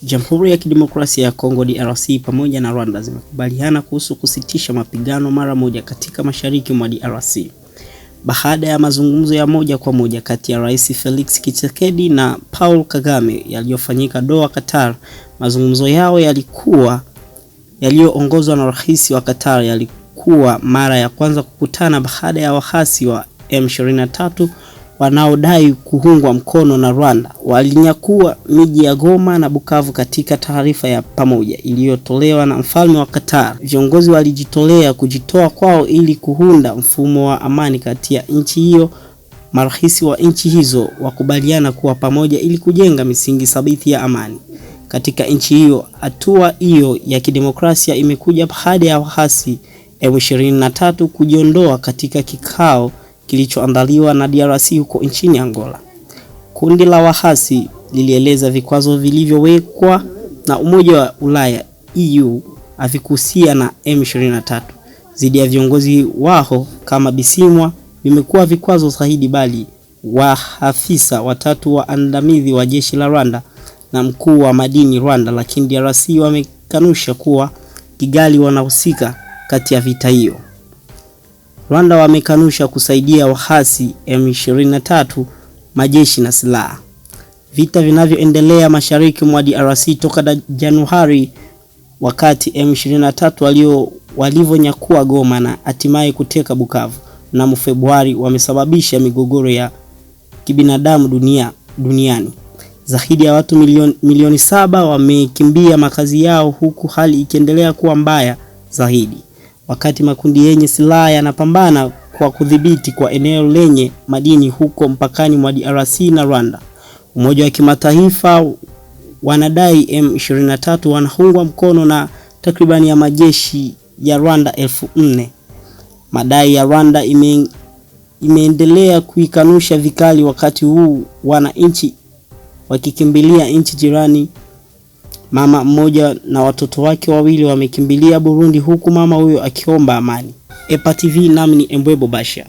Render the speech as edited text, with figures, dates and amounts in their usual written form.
Jamhuri ya Kidemokrasia ya Kongo DRC pamoja na Rwanda zimekubaliana kuhusu kusitisha mapigano mara moja katika mashariki mwa DRC. Baada ya mazungumzo ya moja kwa moja kati ya Rais Felix Tshisekedi na Paul Kagame yaliyofanyika Doha, Qatar, mazungumzo yao yaliyoongozwa na Rais wa Qatar yalikuwa mara ya kwanza kukutana baada ya wahasi wa M23 wanaodai kuungwa mkono na Rwanda walinyakua miji ya Goma na Bukavu. Katika taarifa ya pamoja iliyotolewa na mfalme wa Qatar, viongozi walijitolea kujitoa kwao ili kuunda mfumo wa amani kati ya nchi hiyo. Marais wa nchi hizo wakubaliana kuwa pamoja ili kujenga misingi thabiti ya amani katika nchi hiyo. Hatua hiyo ya kidemokrasia imekuja baada ya wahasi M23 kujiondoa katika kikao kilichoandaliwa na DRC huko nchini Angola. Kundi la wahasi lilieleza vikwazo vilivyowekwa na Umoja wa Ulaya EU havikuhusiana na M23 dhidi ya viongozi wao kama Bisimwa vimekuwa vikwazo zaidi, bali waafisa watatu waandamizi wa jeshi la Rwanda na mkuu wa madini Rwanda, lakini DRC wamekanusha kuwa Kigali wanahusika kati ya vita hiyo. Rwanda wamekanusha kusaidia wahasi M23 majeshi na silaha. Vita vinavyoendelea mashariki mwa DRC toka Januari, wakati M23 walivyonyakua Goma na hatimaye kuteka Bukavu na Februari, wamesababisha migogoro ya kibinadamu duniani. Zaidi ya watu milioni 7 wamekimbia makazi yao, huku hali ikiendelea kuwa mbaya zaidi wakati makundi yenye silaha yanapambana kwa kudhibiti kwa eneo lenye madini huko mpakani mwa DRC na Rwanda. Umoja wa Kimataifa wanadai M23 wanaungwa mkono na takribani ya majeshi ya Rwanda 4,000. Madai ya Rwanda imeendelea kuikanusha vikali, wakati huu wananchi wakikimbilia nchi jirani. Mama mmoja na watoto wake wawili wamekimbilia Burundi, huku mama huyo akiomba amani. EPA TV, nami ni Embwebo Basha.